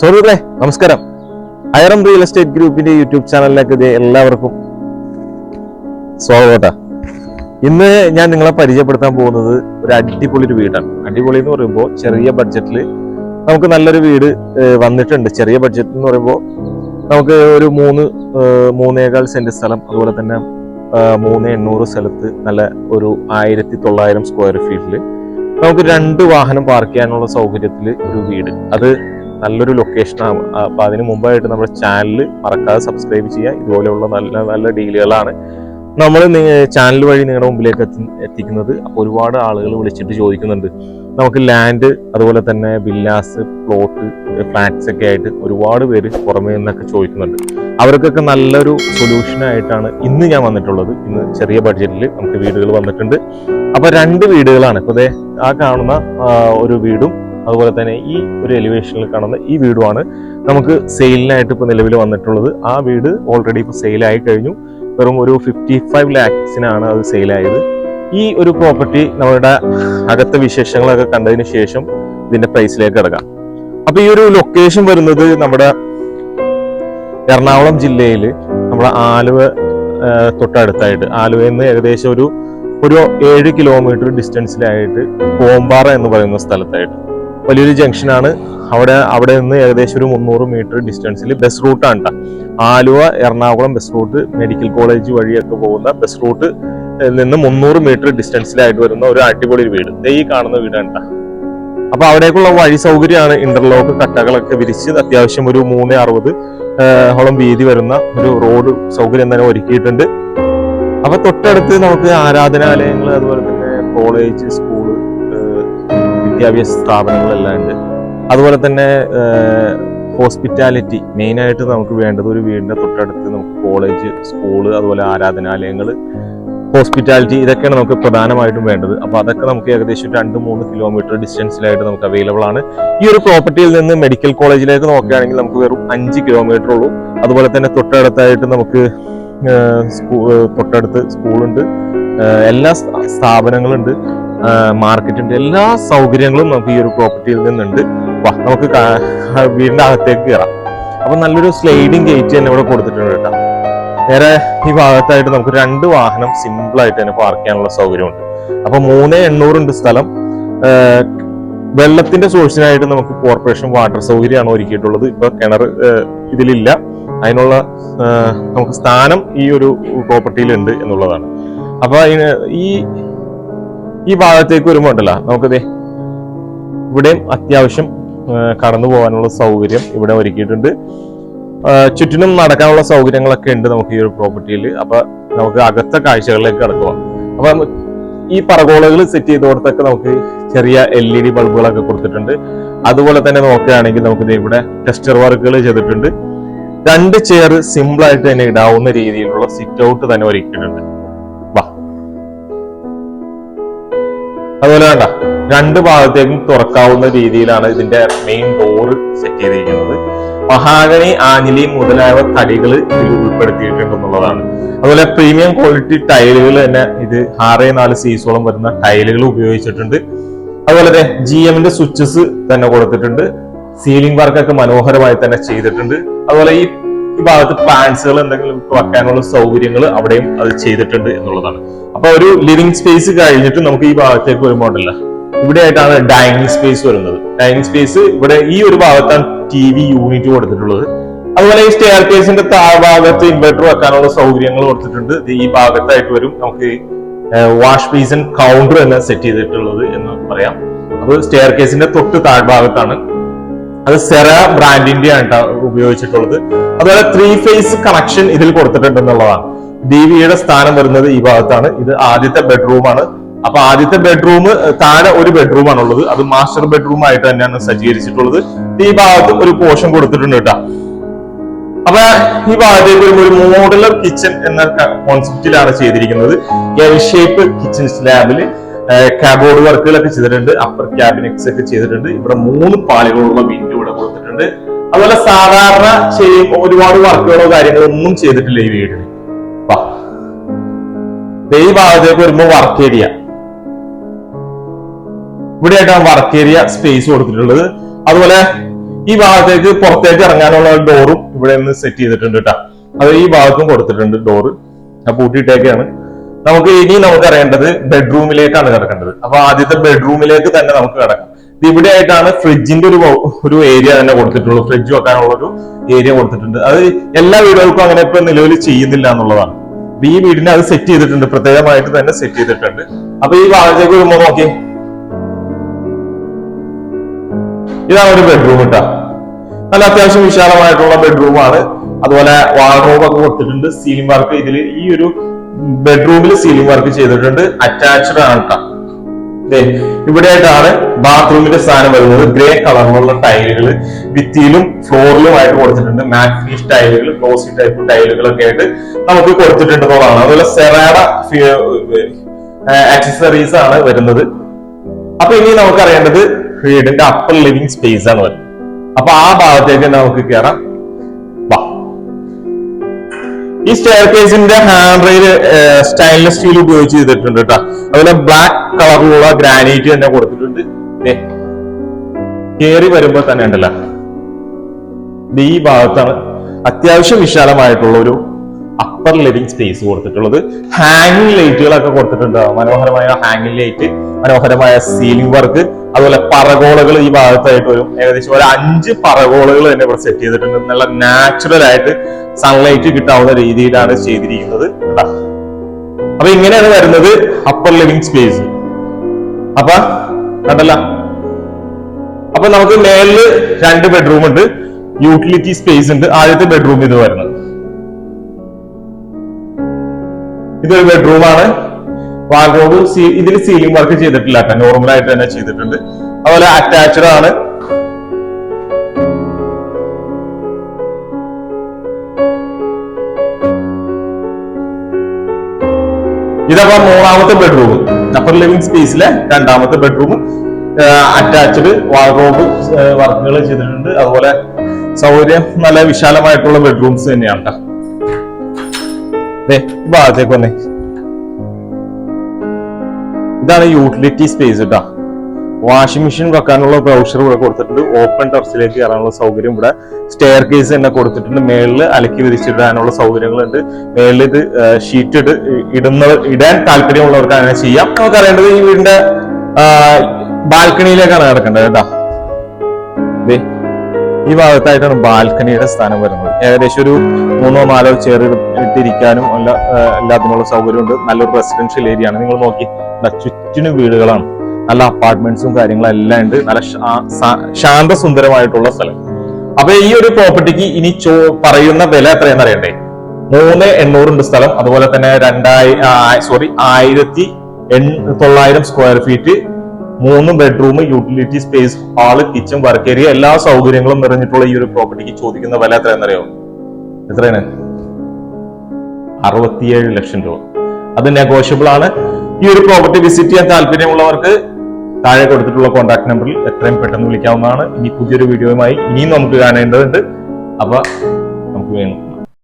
സുഹൃത്തുക്കളെ നമസ്കാരം. ഐറം real estate ഗ്രൂപ്പിന്റെ യൂട്യൂബ് ചാനലിലേക്ക് എല്ലാവർക്കും സ്വാഗതം. ഇന്ന് ഞാൻ നിങ്ങളെ പരിചയപ്പെടുത്താൻ പോകുന്നത് ഒരു അടിപൊളി ഒരു വീടാണ്. അടിപൊളി എന്ന് പറയുമ്പോൾ ചെറിയ ബഡ്ജറ്റിൽ നമുക്ക് നല്ലൊരു വീട് വന്നിട്ടുണ്ട്. ചെറിയ ബഡ്ജറ്റ് എന്ന് പറയുമ്പോൾ നമുക്ക് ഒരു 3.25 സെന്റ് സ്ഥലം, അതുപോലെ തന്നെ 3,800 സ്ഥലത്ത് നല്ല ഒരു 1,900 സ്ക്വയർ ഫീറ്റിൽ നമുക്ക് 2 വാഹനം പാർക്ക് ചെയ്യാനുള്ള സൗകര്യത്തിൽ ഒരു വീട്. അത് നല്ലൊരു ലൊക്കേഷനാണ്. അപ്പൊ അതിന് മുമ്പായിട്ട് നമ്മുടെ ചാനൽ മറക്കാതെ സബ്സ്ക്രൈബ് ചെയ്യുക. ഇതുപോലെയുള്ള നല്ല നല്ല ഡീലുകളാണ് നമ്മൾ ചാനൽ വഴി നിങ്ങളുടെ മുമ്പിലേക്ക് എത്തിക്കുന്നത്. അപ്പോൾ ഒരുപാട് ആളുകൾ വിളിച്ചിട്ട് ചോദിക്കുന്നുണ്ട്, നമുക്ക് ലാൻഡ്, അതുപോലെ തന്നെ വില്ലാസ്, പ്ലോട്ട്, ഫ്ലാറ്റ്സ് ഒക്കെ ആയിട്ട് ഒരുപാട് പേര് പുറമേ നിന്നൊക്കെ ചോദിക്കുന്നുണ്ട്. അവർക്കൊക്കെ നല്ലൊരു സൊല്യൂഷനായിട്ടാണ് ഇന്ന് ഞാൻ വന്നിട്ടുള്ളത്. ഇന്ന് ചെറിയ ബഡ്ജറ്റിൽ നമുക്ക് വീടുകൾ വന്നിട്ടുണ്ട്. അപ്പൊ 2 വീടുകളാണ്. ഇപ്പൊ ആ കാണുന്ന ഒരു വീടും അതുപോലെ തന്നെ ഈ ഒരു എലിവേഷനിൽ കാണുന്ന ഈ വീടുമാണ് നമുക്ക് സെയിലിനായിട്ട് ഇപ്പൊ നിലവിൽ വന്നിട്ടുള്ളത്. ആ വീട് ഓൾറെഡി ഇപ്പൊ സെയിലായി കഴിഞ്ഞു. വെറും ഒരു 55 ലാക്സിനാണ് അത് സെയിലായത്. ഈ ഒരു പ്രോപ്പർട്ടി നമ്മുടെ അകത്തെ വിശേഷങ്ങളൊക്കെ കണ്ടതിന് ശേഷം ഇതിന്റെ പ്രൈസിലേക്ക് കിടക്കാം. അപ്പൊ ഈ ഒരു ലൊക്കേഷൻ വരുന്നത് നമ്മുടെ എറണാകുളം ജില്ലയിൽ നമ്മുടെ ആലുവ തൊട്ടടുത്തായിട്ട്, ആലുവയിൽ നിന്ന് ഏകദേശം ഒരു 7 കിലോമീറ്റർ ഡിസ്റ്റൻസിലായിട്ട് കോമ്പാറ എന്ന് പറയുന്ന സ്ഥലത്തായിട്ട് വലിയൊരു ജംഗ്ഷനാണ്. അവിടെ നിന്ന് ഏകദേശം ഒരു 300 മീറ്റർ ഡിസ്റ്റൻസിൽ ബസ് റൂട്ടാണ് കേട്ടോ. Aluva Ernakulam bus route, medical college വഴിയൊക്കെ പോകുന്ന ബസ് റൂട്ട് നിന്ന് 300 മീറ്റർ ഡിസ്റ്റൻസിലായിട്ട് വരുന്ന ഒരു അടിപൊളി വീട്. ഈ കാണുന്ന വീടാണ് കേട്ടോ. അപ്പൊ അവിടേക്കുള്ള വഴി സൗകര്യമാണ്. ഇന്റർലോക്ക് കട്ടകളൊക്കെ വിരിച്ച് അത്യാവശ്യം ഒരു 360 ഓളം വീതി വരുന്ന ഒരു റോഡ് സൗകര്യം തന്നെ ഒരുക്കിയിട്ടുണ്ട്. അപ്പൊ തൊട്ടടുത്ത് നമുക്ക് ആരാധനാലയങ്ങൾ, അതുപോലെ തന്നെ കോളേജ്, സ്കൂള്, വിദ്യാഭ്യാസ സ്ഥാപനങ്ങളെല്ലാം ഉണ്ട്. അതുപോലെ തന്നെ ഹോസ്പിറ്റാലിറ്റി മെയിനായിട്ട് നമുക്ക് വേണ്ടത്. ഒരു വീടിന്റെ തൊട്ടടുത്ത് നമുക്ക് കോളേജ്, സ്കൂള്, അതുപോലെ ആരാധനാലയങ്ങൾ, ഹോസ്പിറ്റാലിറ്റി, ഇതൊക്കെയാണ് നമുക്ക് പ്രധാനമായിട്ടും വേണ്ടത്. അപ്പൊ അതൊക്കെ നമുക്ക് ഏകദേശം 2-3 കിലോമീറ്റർ ഡിസ്റ്റൻസിലായിട്ട് നമുക്ക് അവൈലബിൾ ആണ്. ഈ ഒരു പ്രോപ്പർട്ടിയിൽ നിന്ന് മെഡിക്കൽ കോളേജിലേക്ക് നോക്കുകയാണെങ്കിൽ നമുക്ക് വെറും 5 കിലോമീറ്റർ ഉള്ളൂ. അതുപോലെ തന്നെ തൊട്ടടുത്തായിട്ട് നമുക്ക് തൊട്ടടുത്ത് സ്കൂളുണ്ട്, എല്ലാ സ്ഥാപനങ്ങളുണ്ട്, മാർക്കറ്റുണ്ട്, എല്ലാ സൗകര്യങ്ങളും നമുക്ക് ഈ ഒരു പ്രോപ്പർട്ടിയിൽ നിന്നുണ്ട്. നമുക്ക് വീടിന്റെ അകത്തേക്ക് കയറാം. അപ്പൊ നല്ലൊരു സ്ലൈഡിങ് ഗേറ്റ് തന്നെ ഇവിടെ കൊടുത്തിട്ടുണ്ട് കേട്ടോ. നേരെ ഈ ഭാഗത്തായിട്ട് നമുക്ക് 2 വാഹനം സിമ്പിൾ ആയിട്ട് തന്നെ പാർക്ക് ചെയ്യാനുള്ള സൗകര്യമുണ്ട്. അപ്പൊ 3,800 ഉണ്ട് സ്ഥലം. വെള്ളത്തിന്റെ സോഴ്സിനായിട്ട് നമുക്ക് കോർപ്പറേഷൻ വാട്ടർ സൗകര്യമാണ് ഒരുക്കിയിട്ടുള്ളത്. ഇപ്പൊ കിണർ ഇതിലില്ല. അതിനുള്ള നമുക്ക് സ്ഥാനം ഈ ഒരു പ്രോപ്പർട്ടിയിലുണ്ട് എന്നുള്ളതാണ്. അപ്പൊ ഈ ഭാഗത്തേക്ക് വരുമ്പോ ഉണ്ടല്ലോ, നമുക്കിതേ ഇവിടെയും അത്യാവശ്യം കടന്നു പോകാനുള്ള സൗകര്യം ഇവിടെ ഒരുക്കിയിട്ടുണ്ട്. ചുറ്റിനും നടക്കാനുള്ള സൗകര്യങ്ങളൊക്കെ ഉണ്ട് നമുക്ക് ഈ ഒരു പ്രോപ്പർട്ടിയിൽ. അപ്പൊ നമുക്ക് അകത്തെ കാഴ്ചകളിലേക്ക് കടക്കുക. അപ്പൊ ഈ പറകോളകൾ സെറ്റ് ചെയ്തോടത്തൊക്കെ നമുക്ക് ചെറിയ LED ബൾബുകളൊക്കെ കൊടുത്തിട്ടുണ്ട്. അതുപോലെ തന്നെ നോക്കുകയാണെങ്കിൽ നമുക്ക് ഇവിടെ ടെക്സ്ചർ വർക്കുകൾ ചെയ്തിട്ടുണ്ട്. 2 ചെയർ സിമ്പിൾ ആയിട്ട് തന്നെ ഇടാവുന്ന രീതിയിലുള്ള സിറ്റ് ഔട്ട് തന്നെ ഒരുക്കിയിട്ടുണ്ട്. അതുപോലെ വേണ്ട 2 ഭാഗത്തേക്കും തുറക്കാവുന്ന രീതിയിലാണ് ഇതിന്റെ മെയിൻ ഡോറ് സെറ്റ് ചെയ്തിരിക്കുന്നത്. മഹാഗണി, ആഞ്ഞിലി മുതലായ തടികൾ ഇതിൽ ഉൾപ്പെടുത്തിയിട്ടുണ്ടെന്നുള്ളതാണ്. അതുപോലെ പ്രീമിയം ക്വാളിറ്റി ടൈലുകൾ തന്നെ ഇത് 6-4 സീസോളം വരുന്ന ടൈലുകൾ ഉപയോഗിച്ചിട്ടുണ്ട്. അതുപോലെ തന്നെ GMന്റെ സ്വിച്ചസ് തന്നെ കൊടുത്തിട്ടുണ്ട്. സീലിംഗ് വർക്കൊക്കെ മനോഹരമായി തന്നെ ചെയ്തിട്ടുണ്ട്. അതുപോലെ ഈ ഭാഗത്ത് പ്ലാന്റ്സുകൾ എന്തെങ്കിലും വെക്കാനുള്ള സൗകര്യങ്ങൾ അവിടെയും അത് ചെയ്തിട്ടുണ്ട് എന്നുള്ളതാണ്. അപ്പൊ ഒരു ലിവിംഗ് സ്പേസ് കഴിഞ്ഞിട്ട് നമുക്ക് ഈ ഭാഗത്തേക്ക് വരുമ്പോൾ ഉണ്ടല്ലോ, ഇവിടെ ആയിട്ടാണ് ഡൈനിങ് സ്പേസ് വരുന്നത്. ഡൈനിങ് സ്പേസ് ഇവിടെ ഈ ഒരു ഭാഗത്താണ് TV യൂണിറ്റ് കൊടുത്തിട്ടുള്ളത്. അതുപോലെ ഈ സ്റ്റെയർ കേസിന്റെ താഴ്ഭാഗത്ത് ഇൻവെർട്ടർ വെക്കാനുള്ള സൗകര്യങ്ങൾ കൊടുത്തിട്ടുണ്ട്. ഈ ഭാഗത്തായിട്ട് വരും നമുക്ക് വാഷ് ബേസിൻ കൗണ്ടർ തന്നെ സെറ്റ് ചെയ്തിട്ടുള്ളത് എന്ന് പറയാം. അത് സ്റ്റെയർ കേസിന്റെ തൊട്ട് താഴ്ഭാഗത്താണ്. അത് സെറ ബ്രാൻഡിന്റെ ആണ് ഉപയോഗിച്ചിട്ടുള്ളത്. അതുപോലെ 3 ഫേസ് കണക്ഷൻ ഇതിൽ കൊടുത്തിട്ടുണ്ടെന്നുള്ളതാണ്. DVയുടെ സ്ഥാനം വരുന്നത് ഈ ഭാഗത്താണ്. ഇത് ആദ്യത്തെ ബെഡ്റൂമാണ്. അപ്പൊ ആദ്യത്തെ ബെഡ്റൂം താഴെ ഒരു ബെഡ്റൂം ആണുള്ളത്. അത് മാസ്റ്റർ ബെഡ്റൂം ആയിട്ട് തന്നെയാണ് സജ്ജീകരിച്ചിട്ടുള്ളത്. ഈ ഭാഗത്ത് ഒരു പോർഷൻ കൊടുത്തിട്ടുണ്ട് കേട്ടോ. അപ്പൊ ഈ ഭാഗത്തേക്ക് ഒരു മോഡുലർ കിച്ചൺ എന്ന കോൺസെപ്റ്റിലാണ് ചെയ്തിരിക്കുന്നത്. എൽ ഷേപ്പ് കിച്ചൺ സ്ലാബില് കബോർഡ് വർക്കുകളൊക്കെ ചെയ്തിട്ടുണ്ട്. അപ്പർ ക്യാബിനറ്റ്സ് ഒക്കെ ചെയ്തിട്ടുണ്ട്. ഇവിടെ 3 പാളികളുള്ള വിൻഡോ ഇവിടെ കൊടുത്തിട്ടുണ്ട്. അതുപോലെ സാധാരണ ഒരുപാട് വർക്കുകളോ കാര്യങ്ങളോ ഒന്നും ചെയ്തിട്ടില്ല ഈ വീടിന്. ഈ ഭാഗത്തേക്ക് വരുമ്പോ വർക്ക് ഏരിയ, ഇവിടെയായിട്ടാണ് വർക്ക് ഏരിയ സ്പേസ് കൊടുത്തിട്ടുള്ളത്. അതുപോലെ ഈ ഭാഗത്തേക്ക് പുറത്തേക്ക് ഇറങ്ങാനുള്ള ഡോറും ഇവിടെ നിന്ന് സെറ്റ് ചെയ്തിട്ടുണ്ട് കേട്ടോ. അത് ഈ ഭാഗത്തും കൊടുത്തിട്ടുണ്ട് ഡോറ്. പൂട്ടിയിട്ടേക്കാണ്. നമുക്ക് അറിയേണ്ടത് ബെഡ്റൂമിലേക്കാണ് കിടക്കേണ്ടത്. അപ്പൊ ആദ്യത്തെ ബെഡ്റൂമിലേക്ക് തന്നെ നമുക്ക് കിടക്കാം. ഇവിടെ ആയിട്ടാണ് ഫ്രിഡ്ജിന്റെ ഒരു ഏരിയ തന്നെ കൊടുത്തിട്ടുള്ളൂ. ഫ്രിഡ്ജ് വെക്കാനുള്ള ഒരു ഏരിയ കൊടുത്തിട്ടുണ്ട്. അത് എല്ലാ വീടുകൾക്കും അങ്ങനെ ഇപ്പൊ നിലവിൽ ചെയ്യുന്നില്ല എന്നുള്ളതാണ്. ഈ വീടിനെ അത് സെറ്റ് ചെയ്തിട്ടുണ്ട്, പ്രത്യേകമായിട്ട് തന്നെ സെറ്റ് ചെയ്തിട്ടുണ്ട്. അപ്പൊ ഈ ഭാഗത്തേക്ക് വരുമ്പോ നോക്കി, ഇതാണ് ഒരു ബെഡ്റൂം ഇട്ടാ. നല്ല അത്യാവശ്യം വിശാലമായിട്ടുള്ള ബെഡ്റൂമാണ്. അതുപോലെ വാൾറൂം ഒക്കെ കൊടുത്തിട്ടുണ്ട്. സീലിംഗ് വർക്ക് ഇതിൽ ഈ ഒരു ബെഡ്റൂമിൽ സീലിംഗ് വർക്ക് ചെയ്തിട്ടുണ്ട്. അറ്റാച്ച്ഡ് ആണ് കേട്ടോ. ഇവിടെ ആയിട്ടാണ് ബാത്റൂമിന്റെ സ്ഥാനം വരുന്നത്. ഗ്രേ കളറിലുള്ള ടൈലുകൾ ഭിത്തിയിലും ഫ്ലോറിലുമായിട്ട് കൊടുത്തിട്ടുണ്ട്. മാറ്റ് ഫിനിഷ് ടൈലുകൾ, ഗ്ലോസി ടൈപ്പ് ടൈലുകളൊക്കെ ആയിട്ട് നമുക്ക് കൊടുത്തിട്ടുണ്ടെന്നുള്ളതാണ്. അതുപോലെ സെറാഡ ആക്സസറീസ് ആണ് വരുന്നത്. അപ്പൊ ഇനി നമുക്ക് അറിയേണ്ടത് വീടിന്റെ അപ്പർ ലിവിംഗ് സ്പേസ് ആണ് വരുന്നത്. അപ്പൊ ആ ഭാഗത്തേക്ക് നമുക്ക് കയറാം. ഈ സ്റ്റെയർ കേസിന്റെ ഹാൻഡ് റെയിൽ സ്റ്റെയിൻലെസ് സ്റ്റീൽ ഉപയോഗിച്ച് ചെയ്തിട്ടുണ്ട് കേട്ടോ. അതുപോലെ ബ്ലാക്ക് കളറിലുള്ള ഗ്രാനൈറ്റ് തന്നെ കൊടുത്തിട്ടുണ്ട്. കയറി വരുമ്പോ തന്നെ ഉണ്ടല്ലോ, ഈ ഭാഗത്താണ് അത്യാവശ്യം വിശാലമായിട്ടുള്ള ഒരു അപ്പർ ലിവിംഗ് സ്പേസ് കൊടുത്തിട്ടുള്ളത്. ഹാങ്ങിങ് ലൈറ്റുകളൊക്കെ കൊടുത്തിട്ടുണ്ട്. മനോഹരമായ ഹാങ്ങിങ് ലൈറ്റ്, മനോഹരമായ സീലിംഗ് വർക്ക്, അതുപോലെ പറകോളകൾ ഈ ഭാഗത്തായിട്ട് വരും. ഏകദേശം ഒരു 5 പറകോളകൾ തന്നെ ഇവിടെ സെറ്റ് ചെയ്തിട്ടുണ്ട്. നല്ല നാച്ചുറൽ ആയിട്ട് സൺലൈറ്റ് കിട്ടാവുന്ന രീതിയിലാണ് ചെയ്തിരിക്കുന്നത്. അപ്പൊ ഇങ്ങനെയാണ് വരുന്നത് അപ്പർ ലിവിംഗ് സ്പേസ്. അപ്പൊ കണ്ടല്ല. അപ്പൊ നമുക്ക് മേളില് 2 ബെഡ്റൂം ഉണ്ട്, യൂട്ടിലിറ്റി സ്പേസ് ഉണ്ട്. ആദ്യത്തെ ബെഡ്റൂം ഇത് വരുന്നത്, ഇതൊരു ബെഡ്റൂമാണ്. വാർഡ്രോബ് ഇതിൽ സീലിംഗ് വർക്ക് ചെയ്തിട്ടില്ല കേട്ടോ, നോർമൽ ആയിട്ട് തന്നെ ചെയ്തിട്ടുണ്ട്. അതുപോലെ അറ്റാച്ച്ഡ് ആണ്. ഇതപ്പോ 3ാമത്തെ ബെഡ്റൂം, അപ്പർ ലിവിംഗ് സ്പേസിലെ 2ാമത്തെ ബെഡ്റൂം. അറ്റാച്ച്ഡ് വാർഡ്രോബ് വർക്കുകൾ ചെയ്തിട്ടുണ്ട്. അതുപോലെ സൗകര്യം നല്ല വിശാലമായിട്ടുള്ള ബെഡ്റൂംസ് തന്നെയാണ് കേട്ടോ. ഭാഗത്തേക്ക് വന്നേ, ഇതാണ് യൂട്ടിലിറ്റി സ്പേസ് കേട്ടോ. വാഷിംഗ് മെഷീൻ വെക്കാനുള്ള ബ്രൗഷർ ഇവിടെ കൊടുത്തിട്ടുണ്ട്. ഓപ്പൺ ടെറസിലേക്ക് കയറാനുള്ള സൗകര്യം ഇവിടെ. സ്റ്റെയർ കേസ് തന്നെ കൊടുത്തിട്ടുണ്ട്. മേളിൽ അലക്കി വിരിച്ചിടാനുള്ള സൗകര്യങ്ങളുണ്ട്. മേളിൽ ഇത് ഷീറ്റ് ഇടാൻ താല്പര്യമുള്ളവർക്ക് അങ്ങനെ ചെയ്യാം. നമുക്ക് അറിയേണ്ടത് ഈ വീടിന്റെ ബാൽക്കണിയിലേക്കാണ് കിടക്കേണ്ടത് കേട്ടോ. ഈ ഭാഗത്തായിട്ടാണ് ബാൽക്കണിയുടെ സ്ഥാനം വരുന്നത്. ഏകദേശം ഒരു 3-4 ചെയർ ഇട്ടിരിക്കാനും എല്ലാത്തിനുള്ള സൗകര്യമുണ്ട്. നല്ലൊരു റെസിഡൻഷ്യൽ ഏരിയ ആണ്. നിങ്ങൾ നോക്കി, ചുറ്റിനും വീടുകളാണ്, നല്ല അപ്പാർട്ട്മെന്റ്സും കാര്യങ്ങളും എല്ലാം ഉണ്ട്. നല്ല ശാന്തസുന്ദരമായിട്ടുള്ള സ്ഥലം. അപ്പൊ ഈ ഒരു പ്രോപ്പർട്ടിക്ക് ഇനി പറയുന്ന വില എത്രയെന്ന് അറിയണ്ടേ? 3,800 ഉണ്ട് സ്ഥലം. അതുപോലെ തന്നെ 1,900 square feet, 3 bedroom, utility space, hall, kitchen, work area, എല്ലാ സൗകര്യങ്ങളും നിറഞ്ഞിട്ടുള്ള ഈ ഒരു പ്രോപ്പർട്ടിക്ക് ചോദിക്കുന്ന വില എത്രയെന്നറിയോ? എത്രയാണ്? 67 ലക്ഷം രൂപ. അത് നെഗോഷ്യബിൾ ആണ്. ഈ ഒരു പ്രോപ്പർട്ടി വിസിറ്റ് ചെയ്യാൻ താല്പര്യമുള്ളവർക്ക് താഴെ കൊടുത്തിട്ടുള്ള കോൺടാക്ട് നമ്പറിൽ എത്രയും പെട്ടെന്ന് വിളിക്കാവുന്നതാണ്. ഇനി പുതിയൊരു വീഡിയോയുമായി ഇനിയും നമുക്ക് കാണേണ്ടതുണ്ട്. അപ്പൊ നമുക്ക് വേണം.